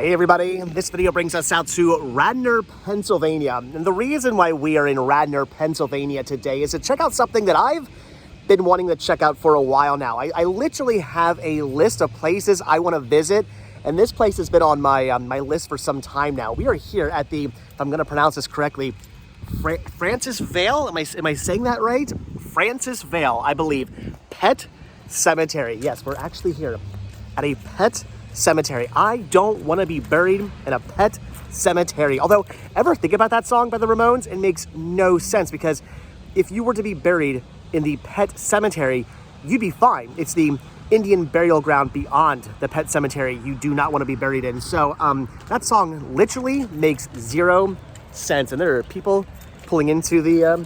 Hey everybody, this video brings us out to Radnor, Pennsylvania. And the reason why we are in Radnor, Pennsylvania today is to check out something that I've been wanting to check out for a while now. I literally have a list of places I want to visit, and this place has been on my list for some time now. We are here at the, if I'm going to pronounce this correctly, Francisvale, am I saying that right? Francisvale, I believe, Pet Cemetery. Yes, we're actually here at a pet cemetery. I don't want to be buried in a pet cemetery. Although, ever think about that song by the Ramones? It makes no sense, because if you were to be buried in the pet cemetery, you'd be fine. It's the Indian burial ground beyond the pet cemetery you do not want to be buried in. So that song literally makes zero sense. And there are people pulling into the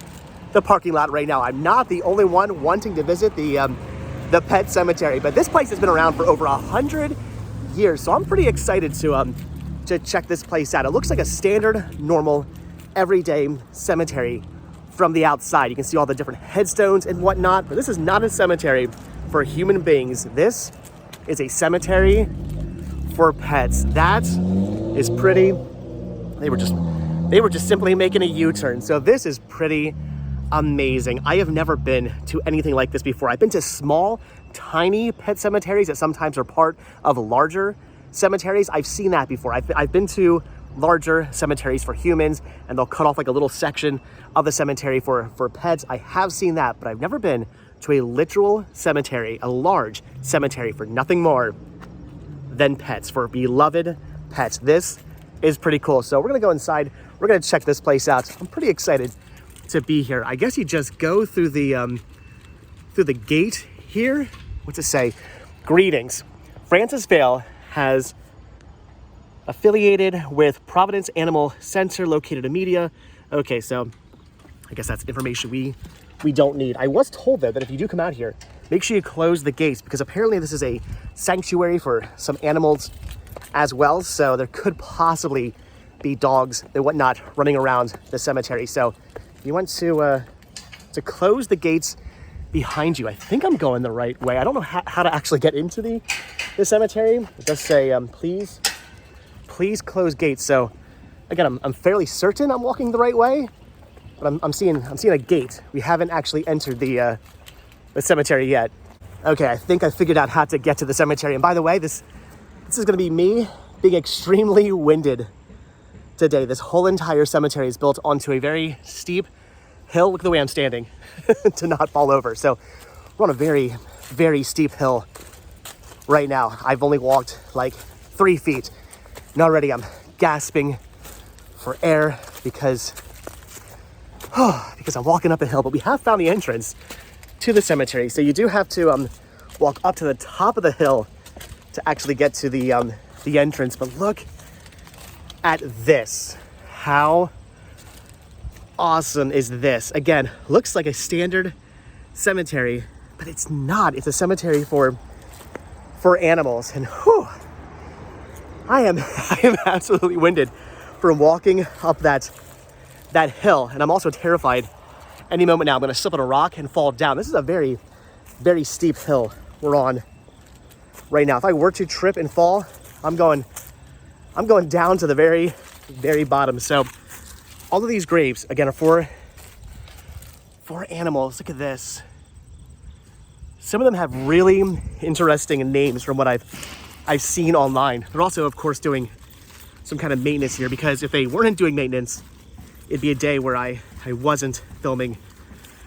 parking lot right now. I'm not the only one wanting to visit the pet cemetery, but this place has been around for over 100 years, so I'm pretty excited to check this place out. It looks like a standard, normal, everyday cemetery from the outside. You can see all the different headstones and whatnot, but this is not a cemetery for human beings. This is a cemetery for pets. That is pretty. They were just simply making a U-turn. So this is pretty amazing. I have never been to anything like this before. I've been to small, tiny pet cemeteries that sometimes are part of larger cemeteries. I've seen that before. I've been to larger cemeteries for humans, and they'll cut off like a little section of the cemetery for pets. I have seen that, but I've never been to a literal cemetery, a large cemetery for nothing more than pets, for beloved pets. This is pretty cool. So we're gonna go inside. We're gonna check this place out. I'm pretty excited to be here. I guess you just go through the gate here. What's it say? Greetings. Francisvale has affiliated with Providence Animal Center located in Media. Okay, so I guess that's information we don't need. I was told though that if you do come out here, make sure you close the gates, because apparently this is a sanctuary for some animals as well. So there could possibly be dogs and whatnot running around the cemetery. So you want to close the gates behind you. I think I'm going the right way. I don't know how to actually get into the cemetery. It does say, please close gates. So again, I'm fairly certain I'm walking the right way, but I'm seeing a gate. We haven't actually entered the cemetery yet. Okay, I think I figured out how to get to the cemetery. And by the way, this is gonna be me being extremely winded today. This whole entire cemetery is built onto a very steep hill. Look at the way I'm standing to not fall over. So we're on a very, very steep hill right now. I've only walked like 3 feet, and already I'm gasping for air because I'm walking up a hill. But we have found the entrance to the cemetery. So you do have to walk up to the top of the hill to actually get to the entrance. But look at this. How awesome is this? Again, looks like a standard cemetery, but it's not. It's a cemetery for animals. And whew, I am absolutely winded from walking up that hill. And I'm also terrified any moment now I'm gonna slip on a rock and fall down. This is a very, very steep hill we're on right now. If I were to trip and fall, I'm going down to the very, very bottom. So all of these graves, again, are for animals. Look at this. Some of them have really interesting names from what I've seen online. They're also, of course, doing some kind of maintenance here, because if they weren't doing maintenance, it'd be a day where I wasn't filming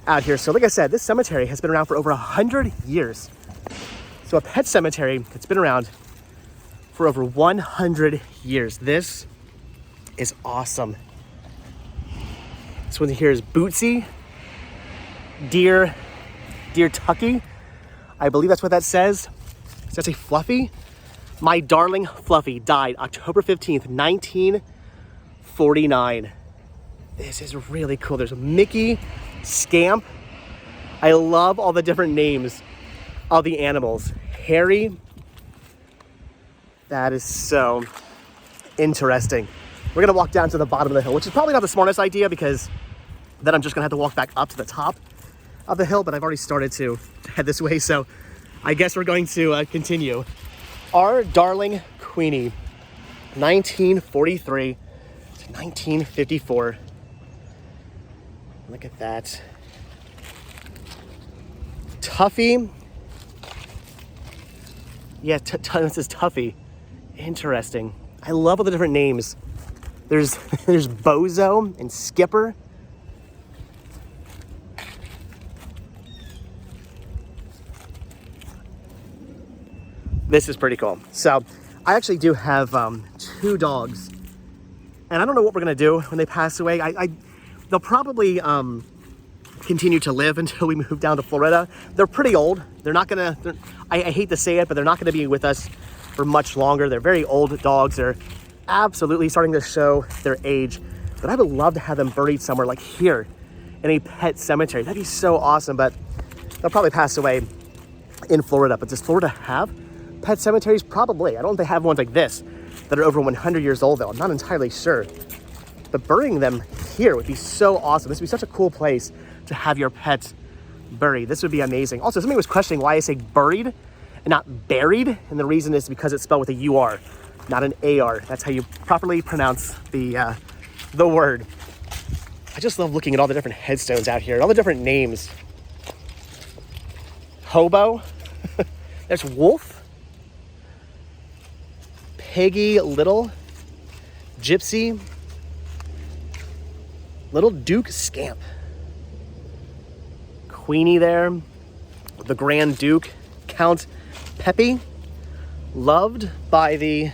out here. So like I said, this cemetery has been around for over 100 years. So a pet cemetery that's been around for over 100 years. This is awesome. This one here is Bootsy, Dear Tucky. I believe that's what that says. Does that say Fluffy? My darling Fluffy died October 15th, 1949. This is really cool. There's a Mickey, Scamp. I love all the different names of the animals. Harry. That is so interesting. We're gonna walk down to the bottom of the hill, which is probably not the smartest idea, because then I'm just gonna have to walk back up to the top of the hill, but I've already started to head this way, so I guess we're going to continue. Our darling Queenie 1943 to 1954. Look at that. Tuffy. Yeah, this is Tuffy. Interesting. I love all the different names. There's Bozo and Skipper. This is pretty cool. So I actually do have 2 dogs, and I don't know what we're gonna do when they pass away. They'll probably continue to live until we move down to Florida. They're pretty old. They're not gonna, I hate to say it, but they're not gonna be with us for much longer. They're very old dogs. They're absolutely starting to show their age, but I would love to have them buried somewhere like here in a pet cemetery. That'd be so awesome, but they'll probably pass away in Florida. But does Florida have pet cemeteries? Probably. I don't think they have ones like this that are over 100 years old though. I'm not entirely sure. But burying them here would be so awesome. This would be such a cool place to have your pets buried. This would be amazing. Also, somebody was questioning why I say buried and not buried. And the reason is because it's spelled with a U-R, not an A-R. That's how you properly pronounce the word. I just love looking at all the different headstones out here and all the different names. Hobo. There's Wolf. Peggy Little. Gypsy. Little Duke Scamp. Queenie there. The Grand Duke. Count Pepe. Loved by the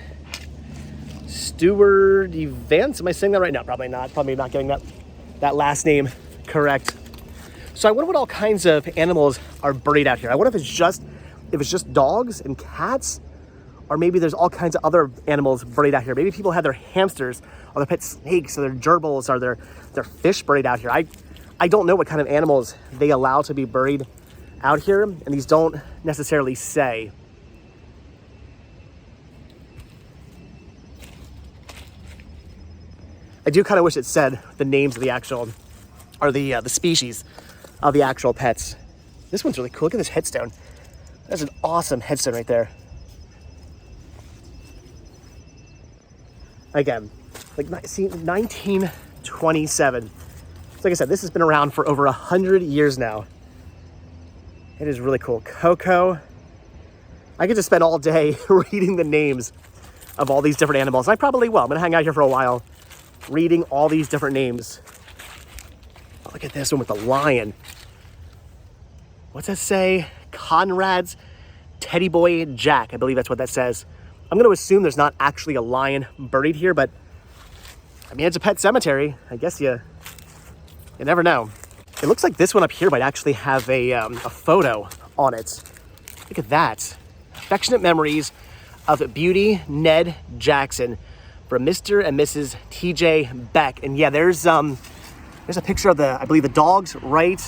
Steward Events. Am I saying that right? No, probably not. Probably not getting that last name correct. So I wonder what all kinds of animals are buried out here. I wonder if it's just dogs and cats, or maybe there's all kinds of other animals buried out here. Maybe people have their hamsters or their pet snakes or their gerbils or their fish buried out here. I don't know what kind of animals they allow to be buried out here, and these don't necessarily say. I do kind of wish it said the names of the actual, or the species of the actual pets. This one's really cool. Look at this headstone. That's an awesome headstone right there. Again, see, 1927. So like I said, this has been around for over 100 years now. It is really cool. Coco. I could just spend all day reading the names of all these different animals. I probably will. I'm gonna hang out here for a while, reading all these different names. Oh, look at this one with the lion. What's that say? Conrad's Teddy Boy Jack. I believe that's what that says. I'm going to assume there's not actually a lion buried here, but I mean, it's a pet cemetery. I guess you never know. It looks like this one up here might actually have a photo on it. Look at that. Affectionate memories of Beauty Ned Jackson from Mr. and Mrs. T.J. Beck. And yeah, there's a picture of I believe the dogs right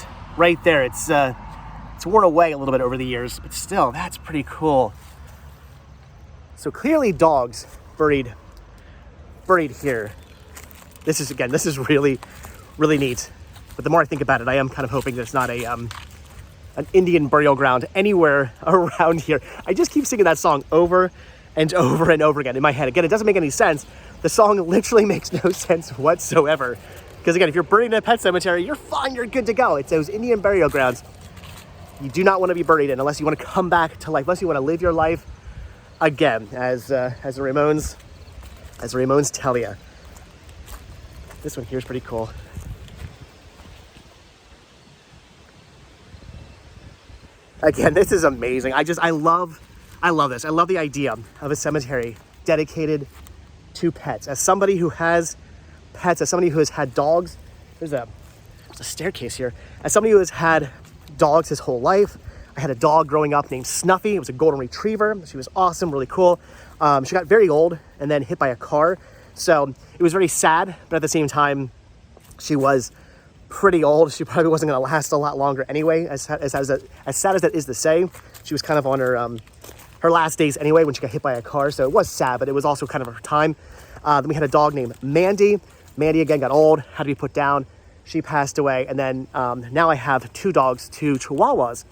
there. It's worn away a little bit over the years, but still, that's pretty cool. So clearly dogs buried here. This is really, really neat. But the more I think about it, I am kind of hoping there's not an Indian burial ground anywhere around here. I just keep singing that song over and over and over again in my head. Again, it doesn't make any sense. The song literally makes no sense whatsoever. Because again, if you're buried in a pet cemetery, you're fine, you're good to go. It's those Indian burial grounds you do not want to be buried in unless you want to come back to life, unless you want to live your life again, as the Ramones tell you. This one here is pretty cool. Again, this is amazing. I love this. I love the idea of a cemetery dedicated to pets. As somebody who has pets, as somebody who has had dogs, there's a staircase here. As somebody who has had dogs his whole life, I had a dog growing up named Snuffy. It was a golden retriever. She was awesome, really cool. She got very old and then hit by a car. So it was very sad, but at the same time, she was pretty old. She probably wasn't going to last a lot longer anyway. As sad as that is to say, she was kind of on her last days anyway when she got hit by a car. So it was sad, but it was also kind of her time. Then we had a dog named Mandy. Mandy again got old, had to be put down. She passed away. And then now I have 2 dogs, 2 Chihuahuas,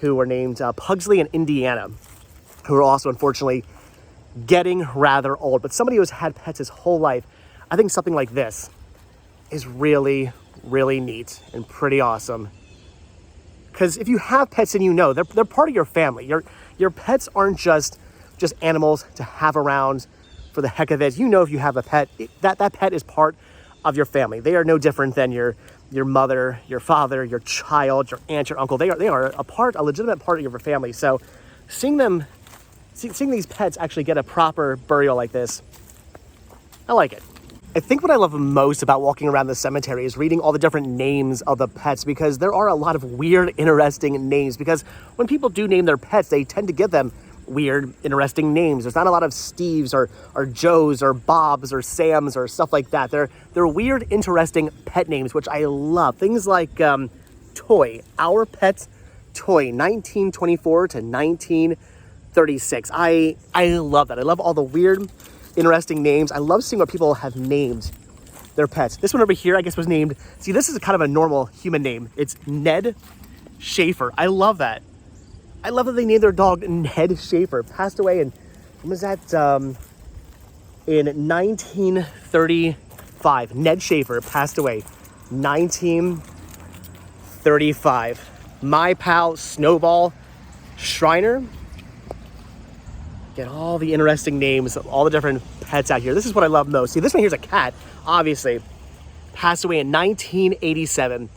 who were named Pugsley and Indiana, who were also unfortunately getting rather old. But somebody who's had pets his whole life, I think something like this is really, really neat and pretty awesome. Because if you have pets and they're part of your family. Your pets aren't just animals to have around for the heck of it. If you have a pet, that pet is part of your family. They are no different than your mother, your father, your child, your aunt, your uncle. They are a legitimate part of your family. So seeing these pets actually get a proper burial like this, I like it. I think what I love most about walking around the cemetery is reading all the different names of the pets, because there are a lot of weird, interesting names. Because when people do name their pets, they tend to give them weird, interesting names. There's not a lot of Steves or Joes or Bobs or Sams or stuff like that. They're weird, interesting pet names, which I love. Things like Toy, Our Pet Toy, 1924 to 1936. I love that. I love all the weird, interesting names. I love seeing what people have named their pets. This one over here, I guess, was named, see, this is kind of a normal human name. It's Ned Schaefer. I love that. I love that they named their dog Ned Schaefer. Passed away in, when was that? In 1935. Ned Schaefer passed away, 1935. My pal Snowball Schreiner. Get all the interesting names of all the different pets out here. This is what I love most. See, this one here's a cat, obviously. Passed away in 1987.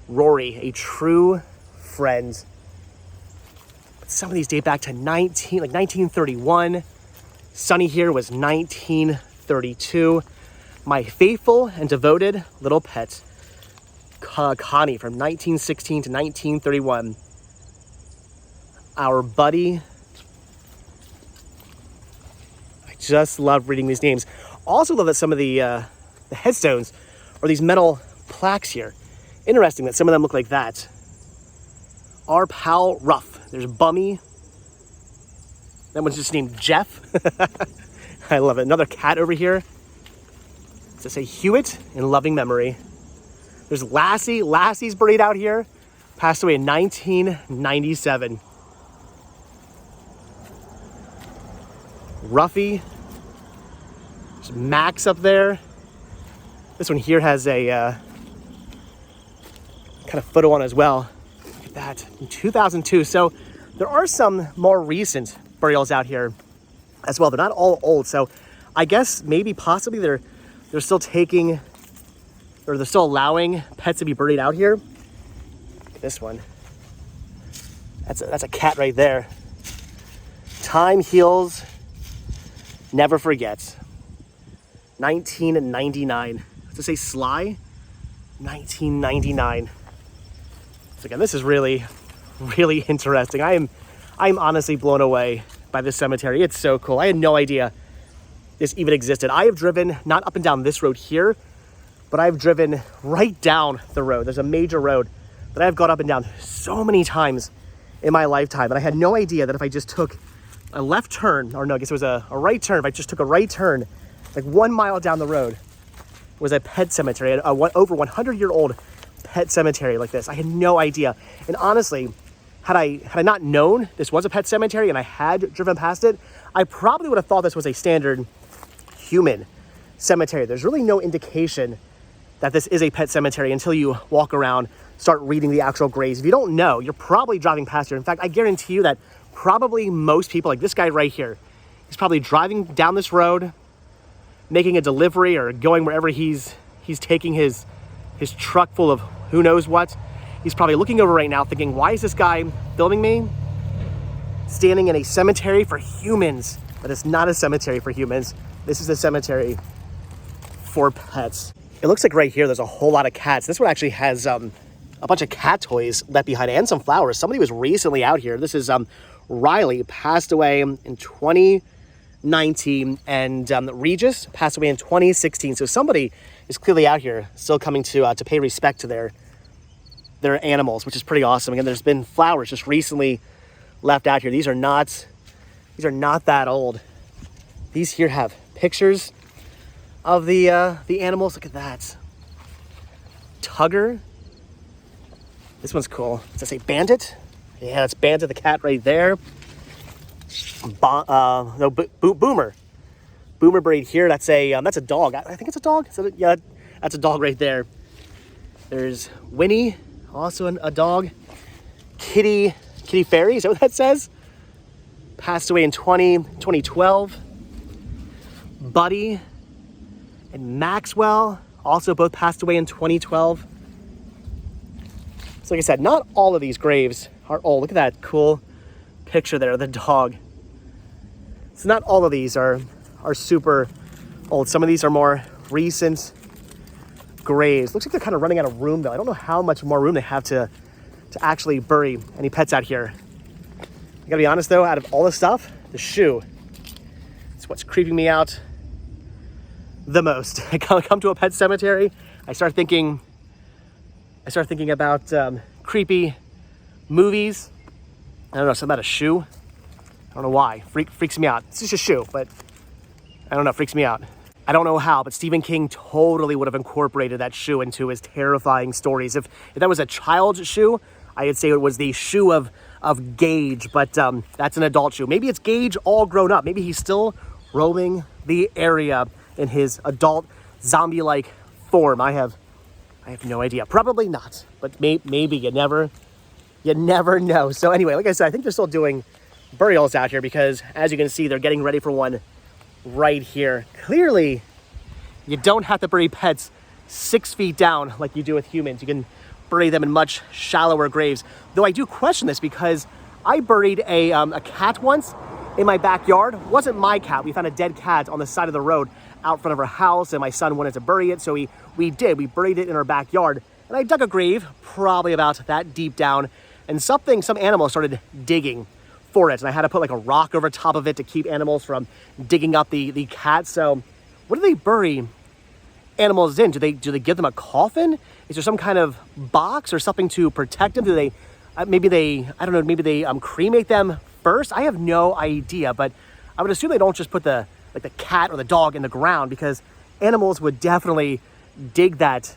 Rory, a true friend. But some of these date back to 1931. Sunny here was 1932. My faithful and devoted little pet, Connie, from 1916 to 1931. Our buddy. Just love reading these names. Also love that some of the headstones are these metal plaques here. Interesting that some of them look like that. Our pal Ruff. There's Bummy. That one's just named Jeff. I love it. Another cat over here. To say Hewitt in loving memory. There's Lassie. Lassie's buried out here. Passed away in 1997. Ruffy. There's Max up there. This one here has a kind of photo on as well. Look at that, in 2002. So there are some more recent burials out here as well. They're not all old. So I guess maybe possibly they're still taking, or they're still allowing pets to be buried out here. Look at this one. That's a cat right there. Time heals. Never forgets. 1999. To say Sly, 1999. So again, this is really, really interesting. I'm honestly blown away by this cemetery. It's so cool. I had no idea this even existed. I have driven not up and down this road here, but I've driven right down the road. There's a major road that I've gone up and down so many times in my lifetime, and I had no idea that if I just took a left turn, or no, I guess it was a right turn. If I just took a right turn, like 1 mile down the road, was a pet cemetery, over 100-year-old pet cemetery like this. I had no idea. And honestly, had I not known this was a pet cemetery and I had driven past it, I probably would have thought this was a standard human cemetery. There's really no indication that this is a pet cemetery until you walk around, start reading the actual graves. If you don't know, you're probably driving past here. In fact, I guarantee you that probably most people, like this guy right here, he's probably driving down this road, making a delivery or going wherever he's taking his truck full of who knows what. He's probably looking over right now thinking, why is this guy filming me standing in a cemetery for humans? But it's not a cemetery for humans. This is a cemetery for pets. It looks like right here there's a whole lot of cats. This one actually has a bunch of cat toys left behind and some flowers. Somebody was recently out here. This is Riley, passed away in 2019, and Regis passed away in 2016. So somebody is clearly out here still coming to pay respect to their animals, which is pretty awesome. Again, there's been flowers just recently left out here. These are not that old. These here have pictures of the animals. Look at that. Tugger. This one's cool. Does it say Bandit? Yeah, it's Bandit the cat right there. Boomer. Boomer buried here. That's a dog. I think it's a dog. Yeah, that's a dog right there. There's Winnie, also a dog. Kitty Fairy, is that what that says? Passed away in 2012. Buddy and Maxwell also both passed away in 2012. So like I said, not all of these graves are old. Look at that cool picture there of the dog. So not all of these are super old. Some of these are more recent graves. Looks like they're kind of running out of room though. I don't know how much more room they have to actually bury any pets out here. I gotta be honest though, out of all the stuff, the shoe is what's creeping me out the most. I come to a pet cemetery, I start thinking about creepy movies. I don't know, something about a shoe. I don't know why. Freaks me out. It's just a shoe, but I don't know, freaks me out. I don't know how, but Stephen King totally would have incorporated that shoe into his terrifying stories. If that was a child's shoe, I'd say it was the shoe of Gage, but that's an adult shoe. Maybe it's Gage all grown up. Maybe he's still roaming the area in his adult zombie-like form. I have no idea. Probably not, but maybe you never know. So anyway, like I said, I think they're still doing burials out here because as you can see, they're getting ready for one right here. Clearly, you don't have to bury pets 6 feet down like you do with humans. You can bury them in much shallower graves. Though I do question this because I buried a cat once in my backyard. It wasn't my cat. We found a dead cat on the side of the road out front of our house, and my son wanted to bury it, so we buried it in our backyard. And I dug a grave probably about that deep down, and some animal started digging for it, and I had to put like a rock over top of it to keep animals from digging up the cat. So what do they bury animals in? Do they give them a coffin? Is there some kind of box or something to protect them? Do they maybe they cremate them first? I have no idea, but I would assume they don't just put the cat or the dog in the ground, because animals would definitely dig that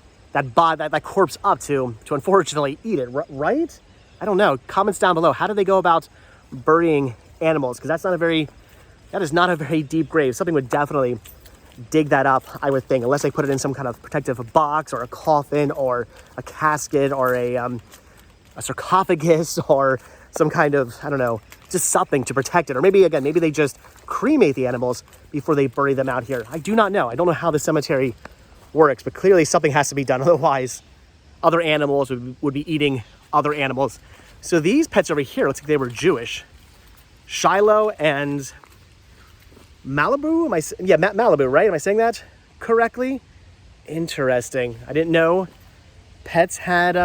corpse up to unfortunately eat it, right? I don't know. Comments down below. How do they go about burying animals? Because that is not a very deep grave. Something would definitely dig that up, I would think, unless they put it in some kind of protective box or a coffin or a casket or a sarcophagus or some kind of, I don't know, just something to protect it. Or maybe they just cremate the animals before they bury them out here. I do not know. I don't know how the cemetery works, but clearly something has to be done. Otherwise, other animals would be eating other animals. So these pets over here, looks like they were Jewish. Shiloh and Malibu? Malibu, right? Am I saying that correctly? Interesting. I didn't know pets had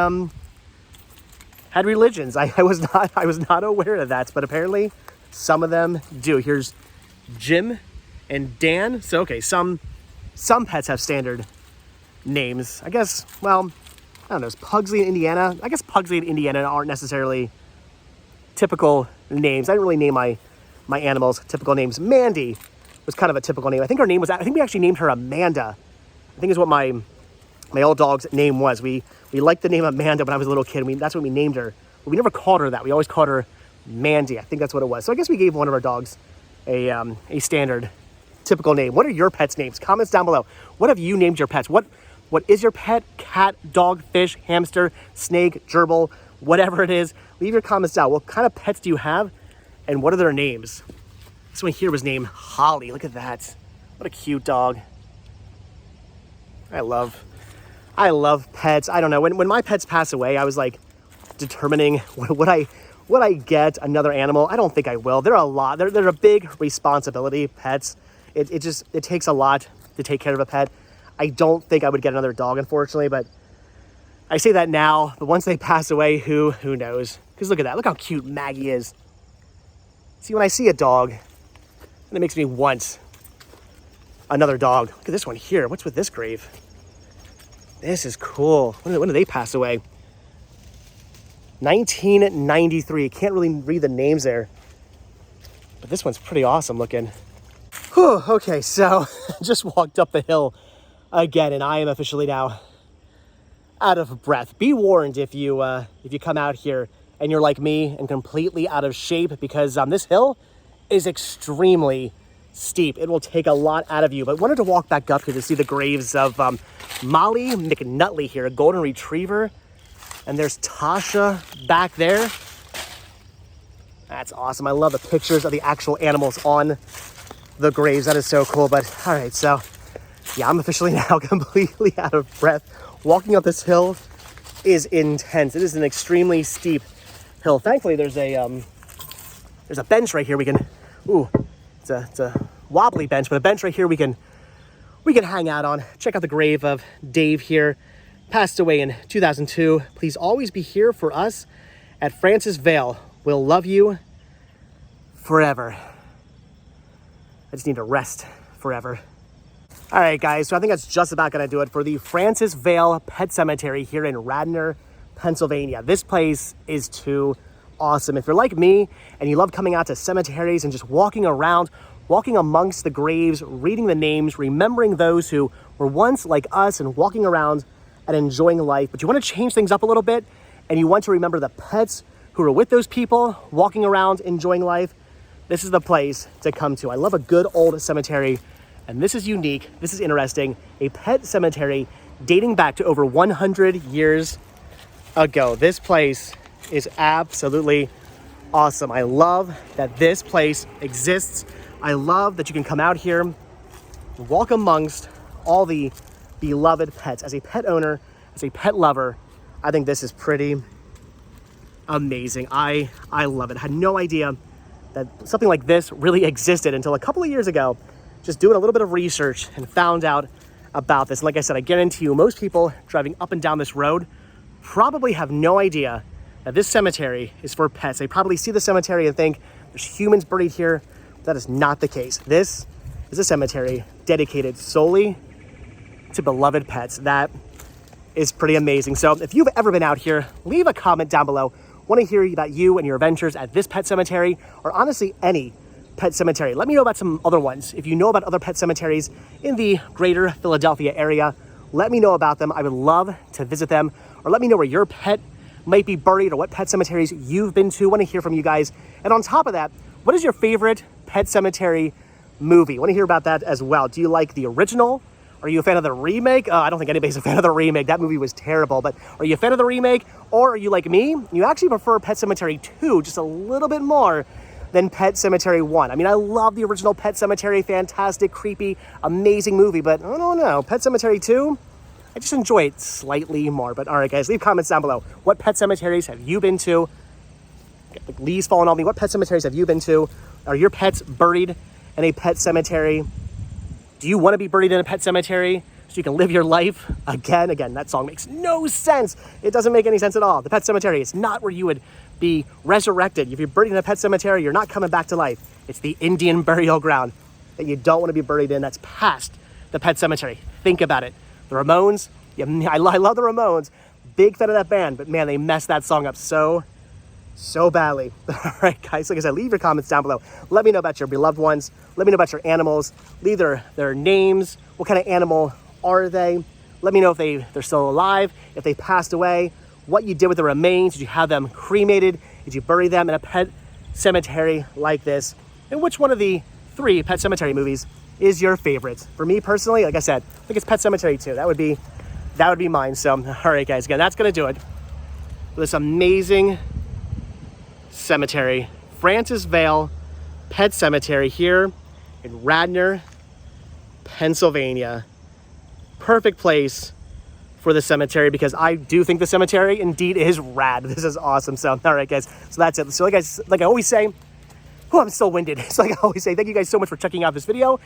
religions. I was not aware of that, but apparently some of them do. Here's Jim and Dan. So okay, some pets have standard names. I guess, well, I don't know, is Pugsley in Indiana? I guess Pugsley and Indiana aren't necessarily typical names. I didn't really name my animals typical names. Mandy was kind of a typical name. I think we actually named her Amanda. I think is what my old dog's name was. We liked the name Amanda when I was a little kid. That's what we named her. But we never called her that. We always called her Mandy. I think that's what it was. So I guess we gave one of our dogs a standard typical name. What are your pets' names? Comments down below. What have you named your pets? What is your pet? Cat, dog, fish, hamster, snake, gerbil, whatever it is. Leave your comments down. What kind of pets do you have? And what are their names? This one here was named Holly. Look at that. What a cute dog. I love pets. I don't know. When my pets pass away, I was like determining would I get another animal. I don't think I will. They're a lot. They're a big responsibility, pets. It takes a lot to take care of a pet. I don't think I would get another dog, unfortunately, but I say that now, but once they pass away, who knows? Because look at that. Look how cute Maggie is. See, when I see a dog, and it makes me want another dog. Look at this one here. What's with this grave? This is cool. When did they pass away? 1993. Can't really read the names there, but this one's pretty awesome looking. Whew, okay, so just walked up the hill again, and I am officially now out of breath. Be warned if you come out here and you're like me and completely out of shape, because this hill is extremely steep. It will take a lot out of you, but wanted to walk back up here to see the graves of Molly McNutley here, a golden retriever. And there's Tasha back there. That's awesome. I love the pictures of the actual animals on the graves. That is so cool. But all right, so yeah, I'm officially now completely out of breath. Walking up this hill is intense. It is an extremely steep hill. Thankfully, there's a bench right here we can, it's a wobbly bench, but a bench right here we can hang out on. Check out the grave of Dave here. Passed away in 2002. Please always be here for us at Francisvale. We'll love you forever. I just need to rest forever. All right, guys, so I think that's just about gonna do it for the Francisvale Pet Cemetery here in Radnor, Pennsylvania. This place is too awesome. If you're like me and you love coming out to cemeteries and just walking around, walking amongst the graves, reading the names, remembering those who were once like us and walking around and enjoying life, but you want to change things up a little bit and you want to remember the pets who are with those people, walking around, enjoying life, this is the place to come to. I love a good old cemetery, and this is unique, this is interesting, a pet cemetery dating back to over 100 years ago. This place is absolutely awesome. I love that this place exists. I love that you can come out here, walk amongst all the beloved pets. As a pet owner, as a pet lover, I think this is pretty amazing. I love it. I had no idea that something like this really existed until a couple of years ago, just doing a little bit of research and found out about this. And like I said, I guarantee you, most people driving up and down this road probably have no idea that this cemetery is for pets. They probably see the cemetery and think there's humans buried here. That is not the case. This is a cemetery dedicated solely to beloved pets. That is pretty amazing. So if you've ever been out here, leave a comment down below. Want to hear about you and your adventures at this pet cemetery, or honestly any pet cemetery. Let me know about some other ones. If you know about other pet cemeteries in the greater Philadelphia area, let me know about them. I would love to visit them, or let me know where your pet might be buried or what pet cemeteries you've been to. Want to hear from you guys. And on top of that, what is your favorite pet cemetery movie? Want to hear about that as well. Do you like the original? Are you a fan of the remake? I don't think anybody's a fan of the remake. That movie was terrible. But are you a fan of the remake? Or are you like me? You actually prefer Pet Sematary 2 just a little bit more than Pet Sematary 1. I mean, I love the original Pet Sematary. Fantastic, creepy, amazing movie. But I don't know. Pet Sematary 2, I just enjoy it slightly more. But all right, guys, leave comments down below. What pet cemeteries have you been to? Got the leaves falling on me. What pet cemeteries have you been to? Are your pets buried in a pet cemetery? Do you want to be buried in a pet cemetery so you can live your life again? Again, that song makes no sense. It doesn't make any sense at all. The pet cemetery is not where you would be resurrected. If you're buried in a pet cemetery, you're not coming back to life. It's the Indian burial ground that you don't want to be buried in. That's past the pet cemetery. Think about it. The Ramones, yeah, I love the Ramones. Big fan of that band, but man, they messed that song up so badly. All right, guys, like I said, leave your comments down below. Let me know about your beloved ones. Let me know about your animals. Leave their names. What kind of animal are they? Let me know if they're still alive, if they passed away, what you did with the remains. Did you have them cremated? Did you bury them in a pet cemetery like this? And which one of the 3 Pet Cemetery movies is your favorite? For me personally, like I said, I think it's Pet Cemetery 2. That would be mine. So, all right, guys, again, that's gonna do it for this amazing cemetery, Francisvale Pet Cemetery here in Radnor, Pennsylvania. Perfect place for the cemetery because I do think the cemetery indeed is rad. This is awesome. So, all right, guys. So that's it. So, like I always say, I'm still winded. So, like I always say, thank you guys so much for checking out this video.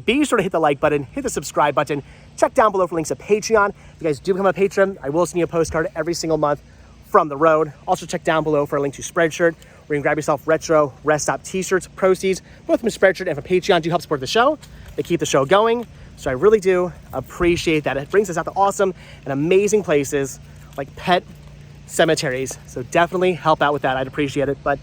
Be sure to hit the like button, hit the subscribe button. Check down below for links to Patreon. If you guys do become a patron, I will send you a postcard every single month from the road. Also check down below for a link to Spreadshirt, where you can grab yourself retro rest stop t-shirts. Proceeds both from Spreadshirt and from Patreon do help support the show. They keep the show going. So I really do appreciate that. It brings us out to awesome and amazing places like pet cemeteries. So definitely help out with that. I'd appreciate it. But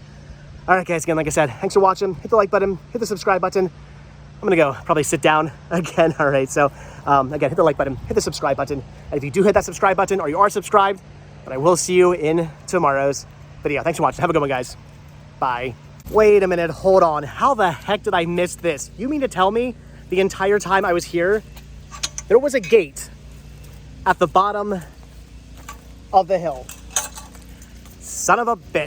all right, guys, again, like I said, thanks for watching. Hit the like button, hit the subscribe button. I'm gonna go probably sit down again. All right, so again, hit the like button, hit the subscribe button. And if you do hit that subscribe button or you are subscribed, then I will see you in tomorrow's video. Thanks for watching. Have a good one, guys. Bye. Wait a minute, hold on. How the heck did I miss this? You mean to tell me the entire time I was here, there was a gate at the bottom of the hill? Son of a bitch.